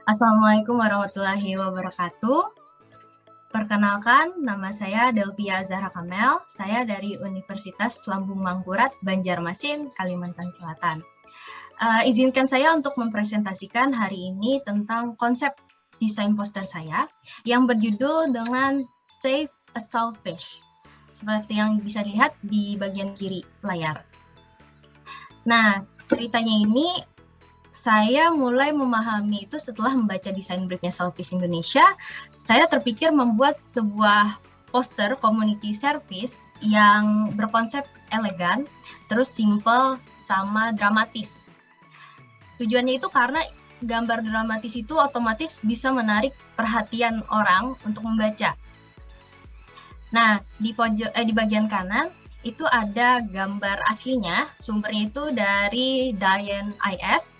Assalamualaikum warahmatullahi wabarakatuh. Perkenalkan, nama saya Delvia Zahra Kamel. Saya dari Universitas Lambung Mangkurat, Banjarmasin, Kalimantan Selatan. Izinkan saya untuk mempresentasikan hari ini tentang konsep desain poster saya yang berjudul dengan Save a Saltfish, seperti yang bisa dilihat di bagian kiri layar. Nah, ceritanya ini saya mulai memahami itu setelah membaca desain briefnya Saltfish Indonesia. Saya terpikir membuat sebuah poster community service yang berkonsep elegan, terus simple, sama dramatis. Tujuannya itu karena gambar dramatis itu otomatis bisa menarik perhatian orang untuk membaca. Nah, di bagian kanan itu ada gambar aslinya, sumbernya itu dari Diane IS.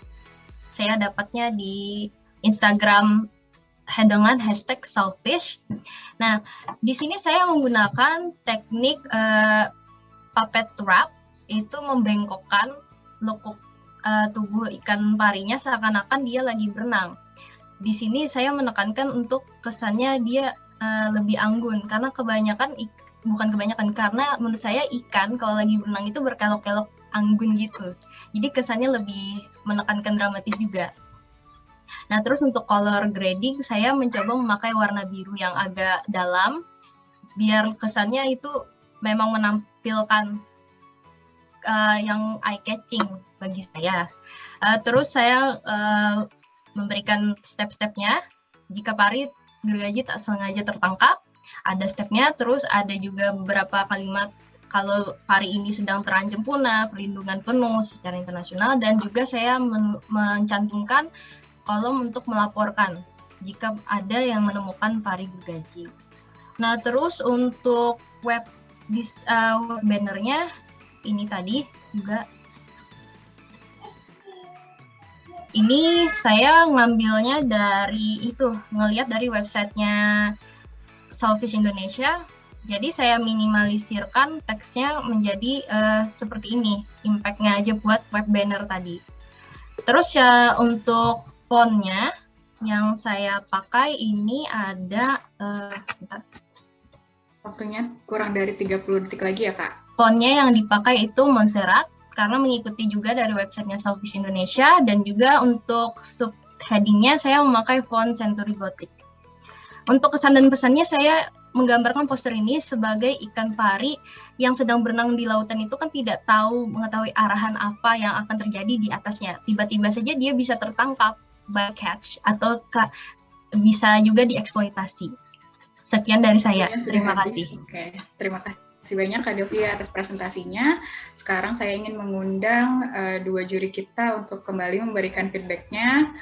Saya dapatnya di Instagram dengan hashtag Saltfish. Nah, di sini saya menggunakan teknik puppet wrap, itu membengkokkan lekuk tubuh ikan parinya seakan-akan dia lagi berenang. Di sini saya menekankan untuk kesannya dia lebih anggun, karena karena menurut saya ikan kalau lagi berenang itu berkelok-kelok anggun gitu. Jadi kesannya lebih menekankan dramatis juga. Nah, terus untuk color grading saya mencoba memakai warna biru yang agak dalam biar kesannya itu memang menampilkan yang eye catching bagi saya. Terus saya memberikan step-stepnya. Jika pari gergaji tak sengaja tertangkap, ada stepnya. Terus ada juga beberapa kalimat kalau pari ini sedang terancam punah, perlindungan penuh secara internasional, dan juga saya mencantumkan kolom untuk melaporkan jika ada yang menemukan pari gergaji. Nah, terus untuk web bannernya ini tadi juga. Ini saya ngambilnya ngelihat dari websitenya Saltfish Indonesia. Jadi saya minimalisirkan teksnya menjadi seperti ini, impact-nya aja buat web banner tadi. Terus ya untuk fontnya yang saya pakai ini ada, Waktunya kurang dari 30 detik lagi ya, Kak. Fontnya yang dipakai itu Montserrat, karena mengikuti juga dari websitenya Saltfish Indonesia, dan juga untuk subheadingnya saya memakai font Century Gothic. Untuk kesan dan pesannya saya menggambarkan poster ini sebagai ikan pari yang sedang berenang di lautan itu kan tidak mengetahui arahan apa yang akan terjadi di atasnya. Tiba-tiba saja dia bisa tertangkap by catch atau bisa juga dieksploitasi. Sekian dari saya. Terima kasih. Oke, terima kasih banyak Kak Delvia atas presentasinya. Sekarang saya ingin mengundang dua juri kita untuk kembali memberikan feedbacknya.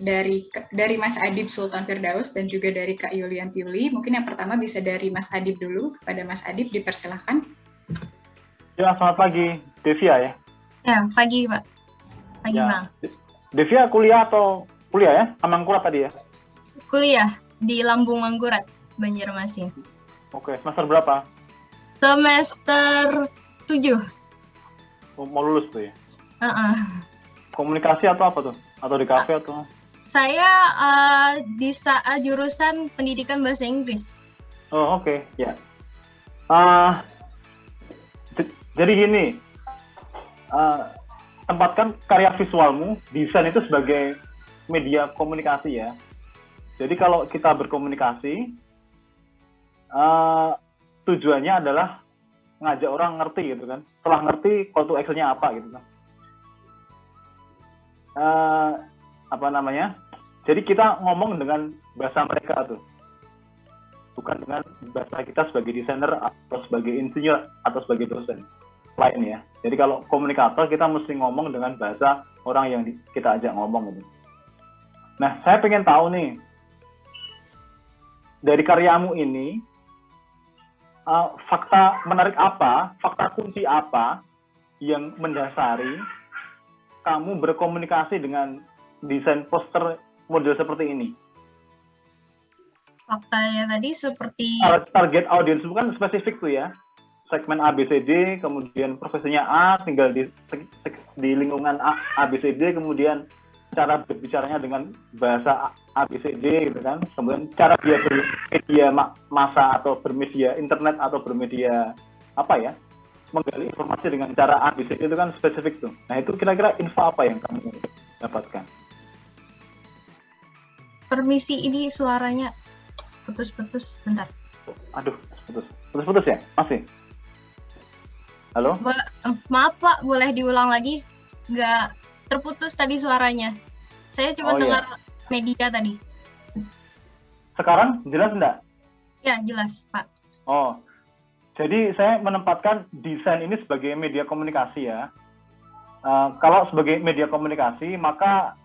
Dari Mas Adib Sultan Firdaus dan juga dari Kak Yulianti Yuli. Mungkin yang pertama bisa dari Mas Adib dulu. Kepada Mas Adib dipersilahkan. Ya, selamat pagi, Devia ya. Ya, pagi Pak. Pagi ya. Bang. Devia kuliah ya? Mangkurat tadi ya? Kuliah di Lambung Mangkurat, Banjarmasin. Oke, semester berapa? Semester 7. Mau lulus tuh ya? Komunikasi atau apa tuh? Atau di kafe atau? Saya di jurusan pendidikan bahasa Inggris. Oh, oke. Ya. Jadi gini, tempatkan karya visualmu, desain itu sebagai media komunikasi ya. Jadi kalau kita berkomunikasi, tujuannya adalah ngajak orang ngerti gitu kan. Setelah ngerti call to action-nya apa gitu kan. Jadi kita ngomong dengan bahasa mereka tuh. Bukan dengan bahasa kita sebagai desainer atau sebagai insinyur atau sebagai dosen lain ya. Jadi kalau komunikator kita mesti ngomong dengan bahasa orang yang kita ajak ngomong gitu. Nah, saya pengen tahu nih, dari karyamu ini, fakta menarik apa, fakta kunci apa yang mendasari kamu berkomunikasi dengan desain poster model seperti ini? Faktanya tadi seperti... Target audience bukan spesifik tuh ya, segmen ABCD, kemudian profesinya A, tinggal di lingkungan ABCD, kemudian cara berbicaranya dengan bahasa ABCD gitu kan, kemudian cara dia bermedia massa atau bermedia internet atau bermedia apa ya, menggali informasi dengan cara ABCD itu kan spesifik tuh. Nah itu kira-kira info apa yang kamu dapatkan? Permisi, ini suaranya putus-putus, bentar. Aduh, putus ya, masih. Halo? Maaf Pak, boleh diulang lagi? Nggak terputus tadi suaranya. Saya cuma dengar media tadi. Sekarang jelas enggak? Ya, jelas Pak. Oh, jadi saya menempatkan desain ini sebagai media komunikasi ya. Kalau sebagai media komunikasi, maka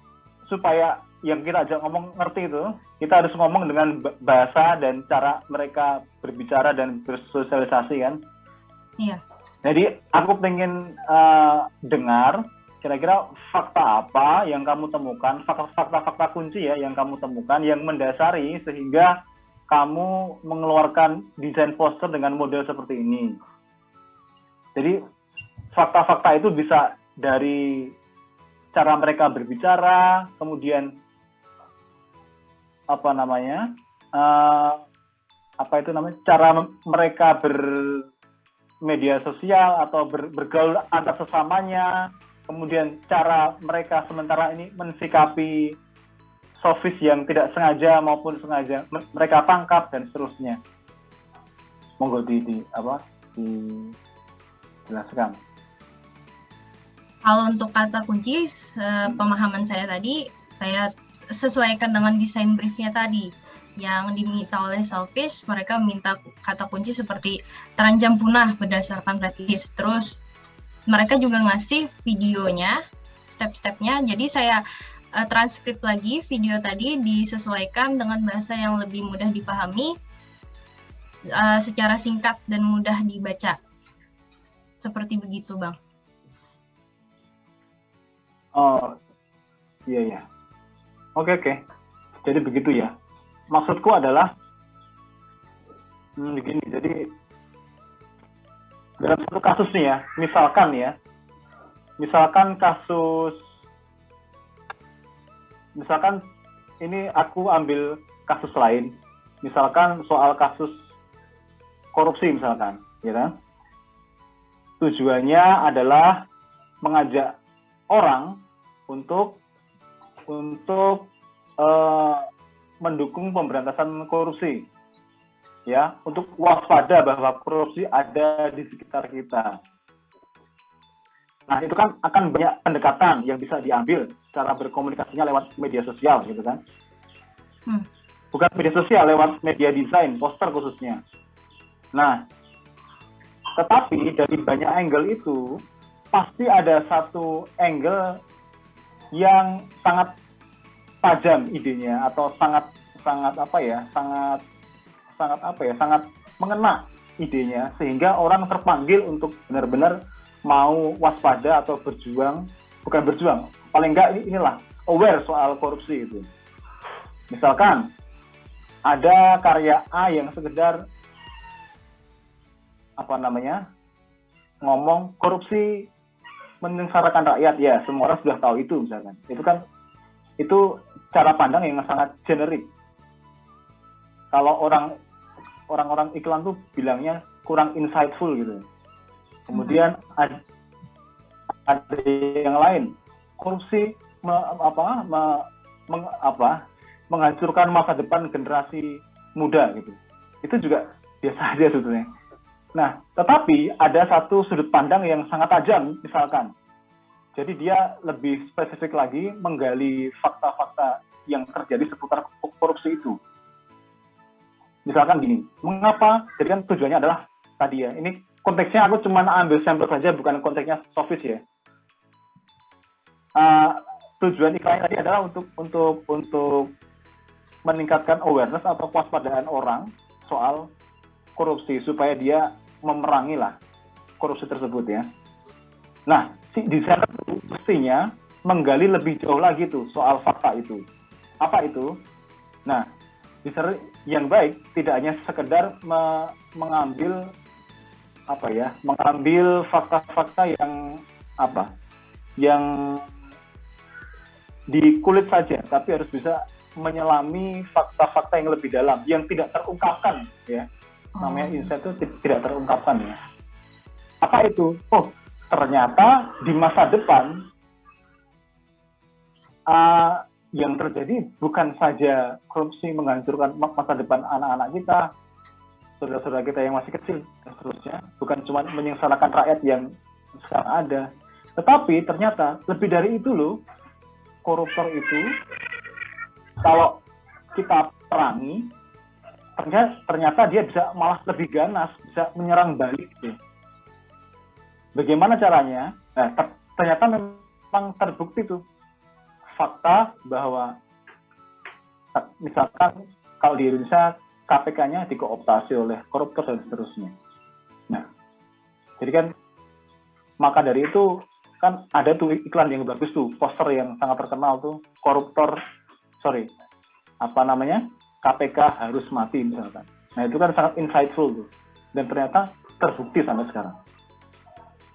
supaya yang kita ajak ngomong ngerti itu, kita harus ngomong dengan bahasa dan cara mereka berbicara dan bersosialisasi kan. Iya. Jadi aku pengen dengar kira-kira fakta apa yang kamu temukan, fakta-fakta kunci ya yang kamu temukan yang mendasari sehingga kamu mengeluarkan desain poster dengan model seperti ini. Jadi fakta-fakta itu bisa dari cara mereka berbicara, kemudian cara mereka bermedia sosial atau bergaul antar sesamanya, kemudian cara mereka sementara ini mensikapi sofis yang tidak sengaja maupun sengaja mereka tangkap dan seterusnya. Monggo dijelaskan. Kalau untuk kata kunci, pemahaman saya tadi, saya sesuaikan dengan desain briefnya tadi. Yang diminta oleh Selfish, mereka minta kata kunci seperti terancam punah berdasarkan red list. Terus mereka juga ngasih videonya, step-stepnya. Jadi saya transkrip lagi video tadi, disesuaikan dengan bahasa yang lebih mudah dipahami, secara singkat dan mudah dibaca. Seperti begitu, Bang. Oh, iya. Oke. Jadi begitu ya. Maksudku adalah begini. Jadi dalam satu kasus nih ya, misalkan ini aku ambil kasus lain, misalkan soal kasus korupsi misalkan, ya kan? Tujuannya adalah mengajak orang untuk mendukung pemberantasan korupsi, ya, untuk waspada bahwa korupsi ada di sekitar kita. Nah, itu kan akan banyak pendekatan yang bisa diambil cara berkomunikasinya lewat media sosial, gitu kan? Bukan media sosial, lewat media desain, poster khususnya. Nah, tetapi dari banyak angle itu, pasti ada satu angle yang sangat tajam idenya atau sangat mengena idenya sehingga orang terpanggil untuk benar-benar mau waspada atau paling enggak inilah aware soal korupsi itu. Misalkan ada karya A yang sekedar ngomong korupsi menyengsarakan rakyat, ya semua orang sudah tahu itu misalkan. Itu cara pandang yang sangat generik. Kalau orang-orang iklan tuh bilangnya kurang insightful gitu. Kemudian ada yang lain, korupsi menghancurkan masa depan generasi muda gitu. Itu juga biasa aja sebetulnya. Nah, tetapi ada satu sudut pandang yang sangat tajam misalkan. Jadi dia lebih spesifik lagi menggali fakta-fakta yang terjadi seputar korupsi itu. Misalkan gini, mengapa? Jadi kan tujuannya adalah tadi ya, ini konteksnya aku cuma ambil sampel saja, bukan konteksnya sofis ya. Tujuan iklan tadi adalah untuk meningkatkan awareness atau kewaspadaan orang soal korupsi supaya dia memerangi lah korupsi tersebut ya. Nah, si desainer mestinya menggali lebih jauh lagi tuh soal fakta itu. Apa itu? Nah, desainer yang baik tidak hanya sekedar mengambil fakta-fakta yang di kulit saja, tapi harus bisa menyelami fakta-fakta yang lebih dalam, yang tidak terungkapkan, ya. Namanya insight itu tidak terungkapkan, ya. Apa itu? Oh, ternyata di masa depan yang terjadi bukan saja korupsi menghancurkan masa depan anak-anak kita, saudara-saudara kita yang masih kecil, dan seterusnya. Bukan cuma menyengsarakan rakyat yang sekarang ada, tetapi ternyata lebih dari itu loh. Koruptor itu kalau kita perangi, ternyata dia bisa malah lebih ganas, bisa menyerang balik gitu. Bagaimana caranya? Nah, ternyata memang terbukti tuh fakta bahwa misalkan kalau di Indonesia KPK-nya dikooptasi oleh koruptor dan seterusnya. Nah, jadi kan maka dari itu kan ada tuh iklan yang bagus tuh, poster yang sangat terkenal tuh, KPK harus mati misalkan. Nah itu kan sangat insightful tuh, dan ternyata terbukti sampai sekarang.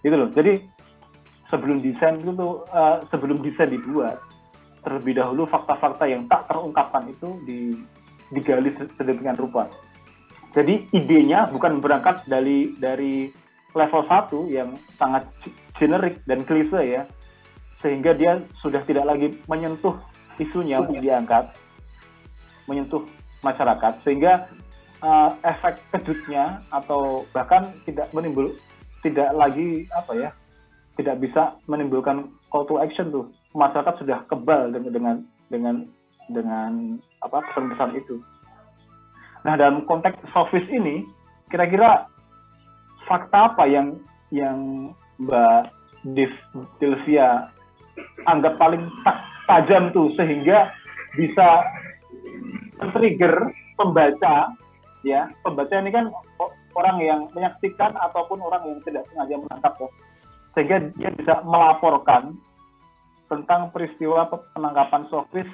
Gitu loh. Jadi sebelum desain dibuat, terlebih dahulu fakta-fakta yang tak terungkapkan itu digali sedemikian rupa. Jadi idenya bukan berangkat dari level 1 yang sangat generik dan klise ya, sehingga dia sudah tidak lagi menyentuh isunya untuk diangkat, menyentuh masyarakat, sehingga efek kejutnya atau bahkan tidak lagi tidak bisa menimbulkan call to action tuh. Masyarakat sudah kebal dengan pesan-pesan itu. Nah, dalam konteks Sofis ini, kira-kira fakta apa yang Mbak Delvia anggap paling tajam tuh sehingga bisa trigger pembaca, ya. Pembaca ini kan orang yang menyaksikan ataupun orang yang tidak sengaja menangkap, ya. Sehingga dia bisa melaporkan tentang peristiwa penangkapan Sofis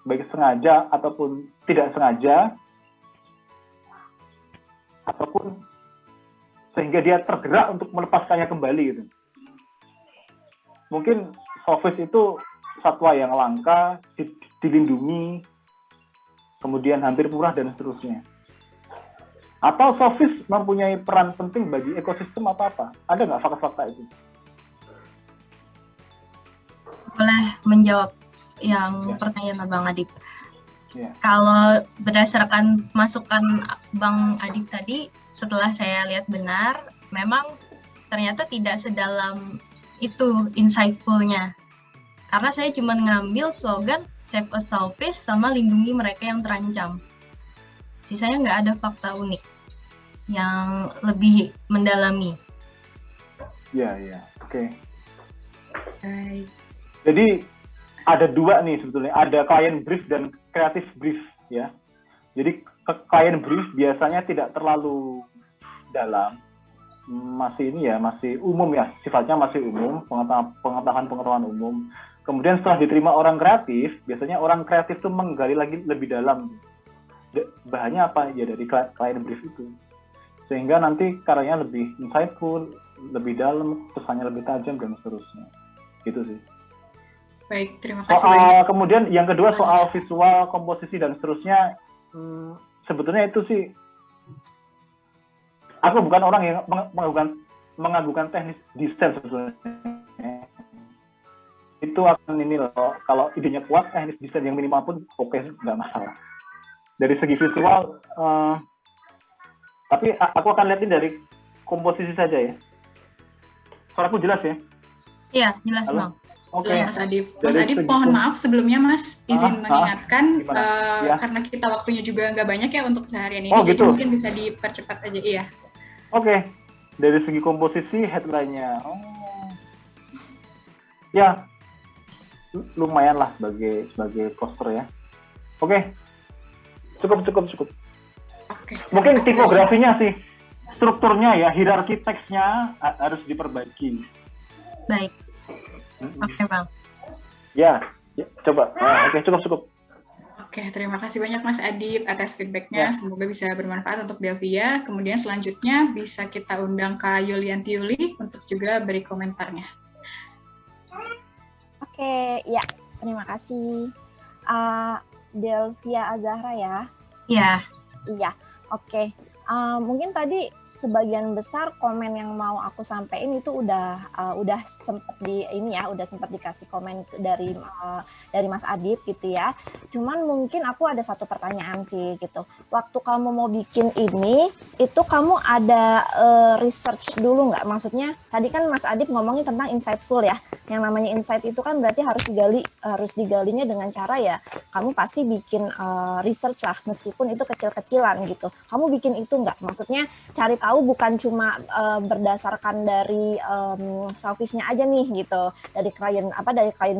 baik sengaja ataupun tidak sengaja, ataupun sehingga dia tergerak untuk melepaskannya kembali gitu. Mungkin Sofis itu satwa yang langka, dilindungi, kemudian hampir punah dan seterusnya. Atau Sofis mempunyai peran penting bagi ekosistem apa? Ada nggak fakta-fakta itu? Boleh menjawab yang pertanyaan Bang Adib. Ya. Kalau berdasarkan masukan Bang Adib tadi, setelah saya lihat benar, memang ternyata tidak sedalam itu insightful-nya. Karena saya cuma ngambil slogan Save a Sofis sama lindungi mereka yang terancam. Sisanya nggak ada fakta unik yang lebih mendalami. Ya, oke. Baik. Jadi ada dua nih sebetulnya, ada client brief dan creative brief, ya. Jadi client brief biasanya tidak terlalu dalam, masih umum ya, sifatnya masih umum, pengetahuan umum. Kemudian setelah diterima orang kreatif, biasanya orang kreatif itu menggali lagi lebih dalam. Bahannya apa ya dari client brief itu, sehingga nanti karyanya lebih insightful, lebih dalam, pesannya lebih tajam dan seterusnya. Gitu sih. Baik, terima kasih banyak. Kemudian yang kedua soal visual, komposisi dan seterusnya, sebetulnya itu sih, aku bukan orang yang mengagungkan teknis desain sebetulnya. Itu akan ini loh, kalau idenya kuat, teknis desain yang minimal pun oke, nggak masalah. Dari segi visual, tapi aku akan lihatin dari komposisi saja ya. Suaraku jelas ya? Iya, jelas Halo? Bang. Oke, Mas Adib. Mas Adib, mohon maaf sebsebelumnya Mas, izin mengingatkan, karena kita waktunya juga nggak banyak ya untuk seharian ini, jadi gitu. mungkin bisa dipercepat aja, iya. Oke, dari segi komposisi, headline-nya, ya lumayan lah sebagai poster ya. Oke, cukup. Oke. Mungkin tipografinya sih, strukturnya ya, hierarki teksnya harus diperbaiki. Baik. Oke, Bang. Ya coba. Oke, cukup. Oke, terima kasih banyak Mas Adib atas feedback-nya. Semoga bisa bermanfaat untuk Delvia. Kemudian selanjutnya bisa kita undang Kak Yulianti Yuli untuk juga beri komentarnya. Oke, ya. terima kasih. Delvia Azahra ya? Ya, Iya, oke. Mungkin tadi sebagian besar komen yang mau aku sampaikan itu udah sempat udah sempat dikasih komen dari Mas Adib gitu ya. Cuman mungkin aku ada satu pertanyaan sih gitu. Waktu kamu mau bikin ini, itu kamu ada research dulu nggak? Maksudnya tadi kan Mas Adib ngomongin tentang insightful ya. Yang namanya insight itu kan berarti harus digalinya dengan cara ya kamu pasti bikin research lah, meskipun itu kecil-kecilan gitu. Kamu bikin itu nggak? Maksudnya cari tahu bukan cuma berdasarkan dari selfish-nya aja nih gitu, dari klien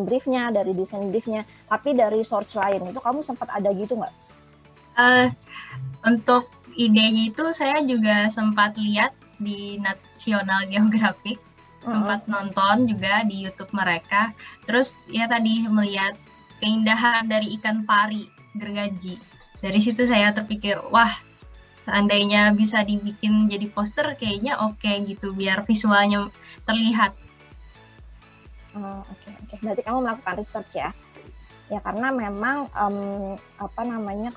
briefnya, dari desain briefnya, tapi dari source lain. Itu kamu sempat ada gitu nggak? Untuk idenya itu saya juga sempat lihat di National Geographic, sempat nonton juga di YouTube mereka. Terus ya tadi melihat keindahan dari ikan pari gergaji. Dari situ saya terpikir, wah, seandainya bisa dibikin jadi poster kayaknya oke gitu, biar visualnya terlihat. Oke. Berarti kamu melakukan research ya? Ya karena memang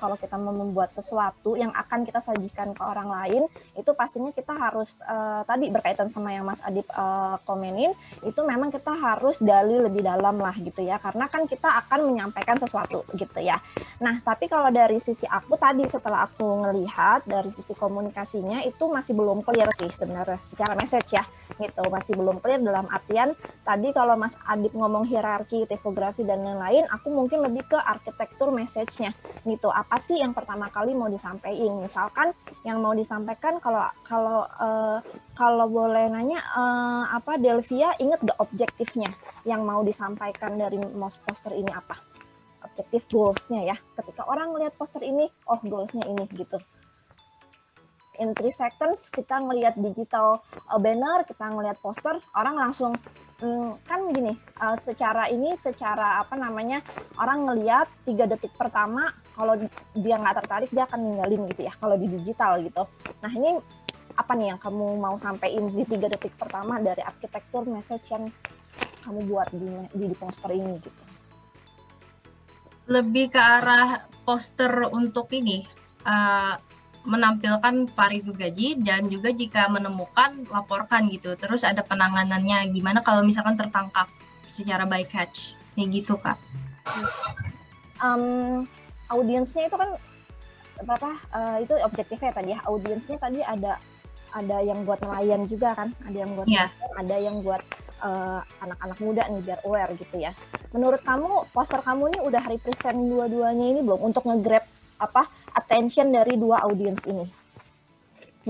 kalau kita mau membuat sesuatu yang akan kita sajikan ke orang lain, itu pastinya kita harus tadi berkaitan sama yang Mas Adib komenin, itu memang kita harus gali lebih dalam lah gitu ya, karena kan kita akan menyampaikan sesuatu gitu ya. Nah tapi kalau dari sisi aku tadi setelah aku ngelihat dari sisi komunikasinya itu masih belum clear sih sebenarnya secara message ya gitu, masih belum clear dalam artian tadi kalau Mas Adib ngomong hierarki, tipografi dan lain-lain, aku mungkin lebih ke arsitektur message-nya gitu. Apa sih yang pertama kali mau disampaikan? Misalkan yang mau disampaikan kalau boleh nanya Delvia inget gak objektifnya yang mau disampaikan dari poster ini apa? Objektif goals-nya ya. Ketika orang melihat poster ini, oh goals-nya ini gitu. In 3 seconds kita ngelihat digital banner, kita ngelihat poster, orang langsung kan gini, secara orang ngelihat 3 detik pertama, kalau dia nggak tertarik dia akan ninggalin gitu ya, kalau di digital gitu. Nah ini apa nih yang kamu mau sampaikan di 3 detik pertama dari arsitektur message yang kamu buat di poster ini gitu? Lebih ke arah poster untuk ini, menampilkan pari gergaji dan juga jika menemukan laporkan gitu. Terus ada penanganannya gimana kalau misalkan tertangkap secara by catch. Kayak gitu, Kak. Audiensnya itu kan itu objektifnya tadi ya. Audiensnya tadi ada yang buat nelayan juga kan, ada yang buat ada yang buat anak-anak muda nih biar aware gitu ya. Menurut kamu poster kamu nih udah represent dua-duanya ini belum untuk nge-grab attention dari dua audiens ini?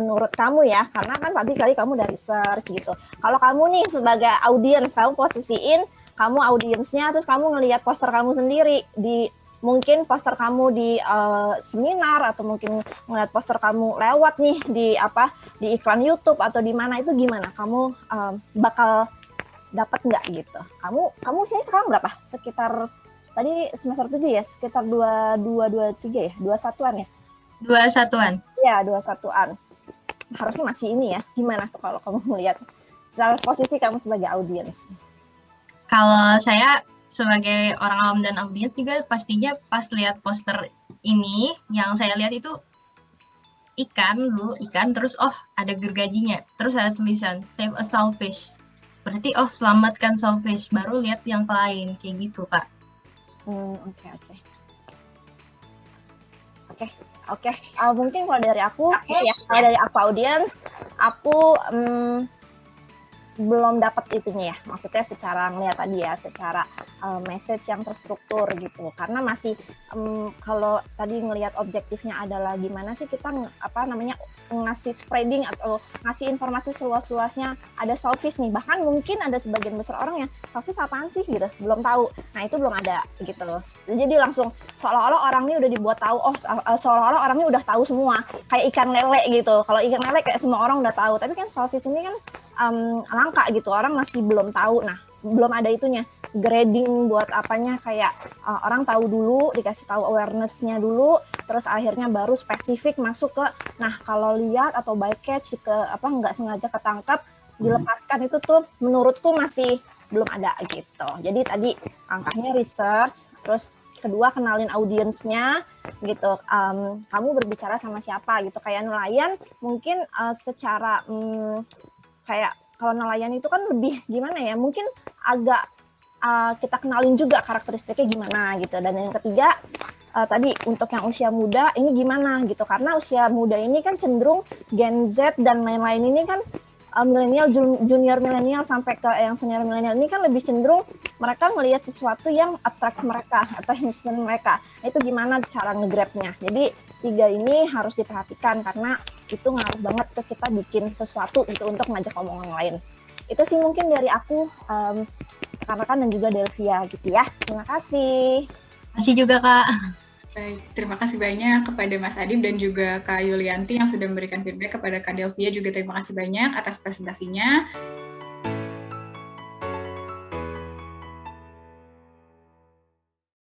Menurut kamu ya, karena kan tadi kali kamu udah research gitu. Kalau kamu nih sebagai audiens, kamu posisiin kamu audiensnya, terus kamu ngelihat poster kamu sendiri mungkin poster kamu di seminar atau mungkin ngelihat poster kamu lewat nih di iklan YouTube atau di mana, itu gimana? Kamu bakal dapat nggak gitu? Kamu sini sekarang berapa? Sekitar tadi semester 7 ya, sekitar 23 ya, 21-an ya? 21-an. Iya, 21-an. Harusnya masih ini ya. Gimana tuh kalau kamu melihat secara posisi kamu sebagai audiens? Kalau saya sebagai orang awam dan audiens juga pastinya pas lihat poster ini, yang saya lihat itu ikan terus ada gergajinya, terus ada tulisan save a saltfish. Berarti selamatkan saltfish, baru lihat yang lain kayak gitu, Kak. Oke. Mungkin kalau dari aku, kalau dari aku audiens, aku belum dapat itunya ya. Maksudnya secara ngeliat tadi ya, secara message yang terstruktur gitu. Karena masih kalau tadi ngelihat objektifnya adalah gimana sih kita ngasih spreading atau ngasih informasi seluas-luasnya. Ada saltfish nih, bahkan mungkin ada sebagian besar orang yang saltfish apaan sih gitu, belum tahu. Nah itu belum ada gitu loh. Jadi langsung seolah-olah orang ini udah dibuat tahu, seolah-olah orang ini udah tahu semua, kayak ikan lele gitu. Kalau ikan lele kayak semua orang udah tahu, tapi kan saltfish ini kan langka gitu, orang masih belum tahu. Nah belum ada itunya, grading buat apanya, kayak orang tahu dulu, dikasih tahu awareness-nya dulu, terus akhirnya baru spesifik masuk ke, nah kalau lihat atau by catch ke nggak sengaja ketangkap, dilepaskan itu tuh menurutku masih belum ada gitu. Jadi tadi langkahnya research, terus kedua kenalin audiensnya gitu. Kamu berbicara sama siapa gitu. Kayak nelayan mungkin secara kayak kalau nelayan itu kan lebih gimana ya? Mungkin agak kita kenalin juga karakteristiknya gimana gitu. Dan yang ketiga tadi untuk yang usia muda ini gimana gitu, karena usia muda ini kan cenderung Gen Z dan lain-lain ini kan milenial, junior milenial sampai ke yang senior milenial ini kan lebih cenderung mereka melihat sesuatu yang attract mereka, attention mereka. Itu gimana cara nge-grab-nya. Jadi 3 ini harus diperhatikan karena itu ngaruh banget ke kita bikin sesuatu gitu untuk ngajak omongan lain. Itu sih mungkin dari aku, rekan-rekan dan juga Delvia gitu ya. Terima kasih. Kasih juga Kak. Baik, terima kasih banyak kepada Mas Adib dan juga Kak Yulianti yang sudah memberikan feedback kepada Kak Delvia, juga terima kasih banyak atas presentasinya.